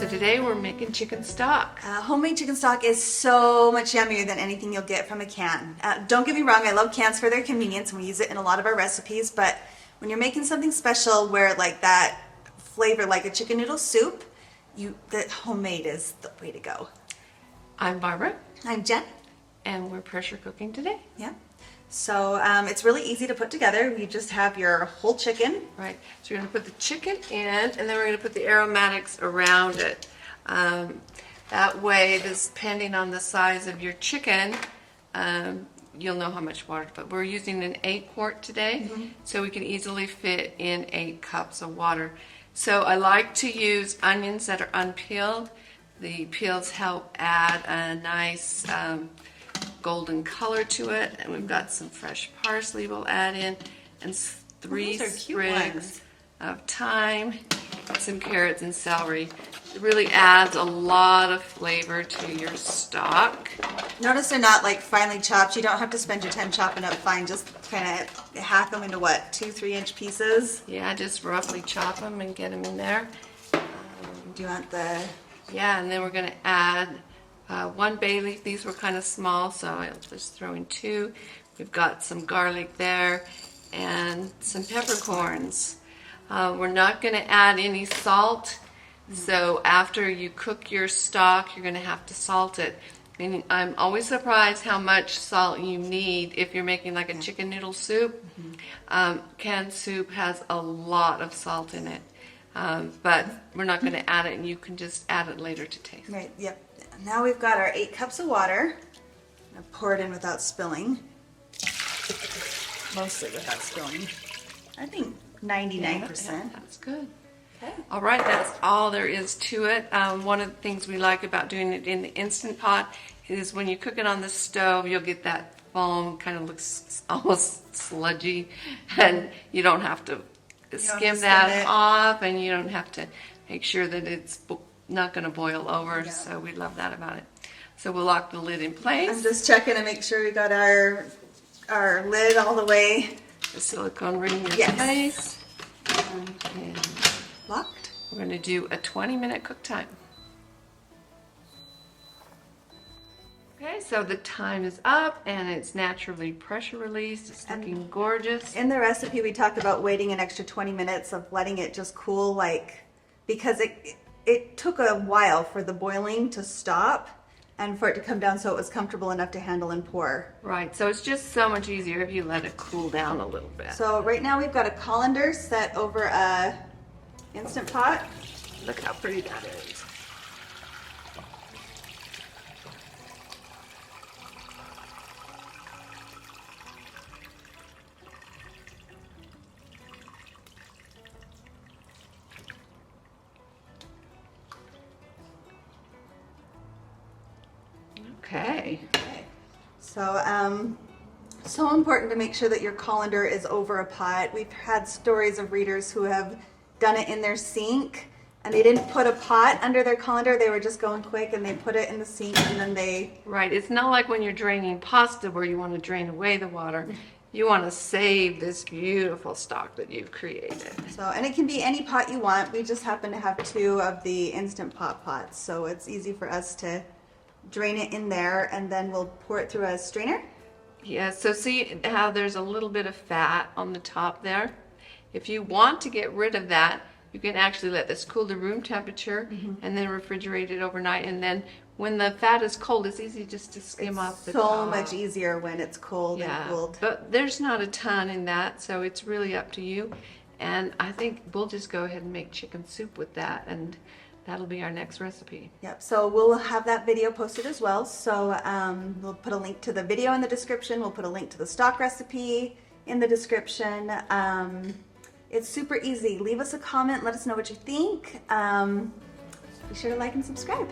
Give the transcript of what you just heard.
So today we're making chicken stock. Homemade chicken stock is so much yummier than anything you'll get from a can. Don't get me wrong, I love cans for their convenience and we use it in a lot of our recipes, but when you're making something special where like that flavor, like a chicken noodle soup, the homemade is the way to go. I'm Barbara. I'm Jen. And we're pressure cooking today. Yeah. So it's really easy to put together. You just have your whole chicken. Right. So we're going to put the chicken in, and then we're going to put the aromatics around it. That way, depending on the size of your chicken, you'll know how much water to put. We're using an 8-quart today, so we can easily fit in 8 cups of water. So I like to use onions that are unpeeled. The peels help add a nice golden color to it, and we've got some fresh parsley we'll add in, and 3 sprigs of thyme, some carrots and celery. It really adds a lot of flavor to your stock. Notice they're not like finely chopped. You don't have to spend your time chopping up fine. Just kind of hack them into what, 2-3 inch pieces? Yeah, just roughly chop them and get them in there. Do you want the... Yeah, and then we're going to add 1 bay leaf. These were kind of small, so I'll just throw in 2. We've got some garlic there and some peppercorns. We're not going to add any salt, so after you cook your stock, you're going to have to salt it. And I'm always surprised how much salt you need if you're making like a chicken noodle soup. Canned soup has a lot of salt in it, but we're not going to add it, and you can just add it later to taste. Right, yep. Now we've got our 8 cups of water. I'm going to pour it in without spilling. Mostly without spilling. I think 99%. Yeah, that's good. Okay. All right, that's all there is to it. One of the things we like about doing it in the Instant Pot is when you cook it on the stove, you'll get that foam, kind of looks almost sludgy, and you don't have to skim that off, and you don't have to make sure that it's not going to boil over, so we love that about it. So we'll lock the lid in place. I'm just checking to make sure we got our lid all the way. The silicone ring in place. And locked. We're going to do a 20-minute cook time. Okay, so the time is up and it's naturally pressure released. It's looking gorgeous. In the recipe we talked about waiting an extra 20 minutes of letting it just cool, because it took a while for the boiling to stop and for it to come down so it was comfortable enough to handle and pour. Right, so it's just so much easier if you let it cool down a little bit. So right now we've got a colander set over a Instant Pot. Look how pretty that is. Okay. So important to make sure that your colander is over a pot. We've had stories of readers who have done it in their sink and they didn't put a pot under their colander. They were just going quick and they put it in the sink and then they... Right. It's not like when you're draining pasta where you want to drain away the water. You want to save this beautiful stock that you've created. So, and it can be any pot you want. We just happen to have 2 of the Instant Pot pots, so it's easy for us to drain it in there, and then we'll pour it through a strainer. Yeah, so see how there's a little bit of fat on the top there? If you want to get rid of that, you can actually let this cool to room temperature and then refrigerate it overnight, and then when the fat is cold, it's easy just to skim off the top. So much easier when it's cold and cooled. But there's not a ton in that, so it's really up to you. And I think we'll just go ahead and make chicken soup with that, and that'll be our next recipe. Yep, so we'll have that video posted as well. So we'll put a link to the video in the description. We'll put a link to the stock recipe in the description. It's super easy. Leave us a comment. Let us know what you think. Be sure to like and subscribe.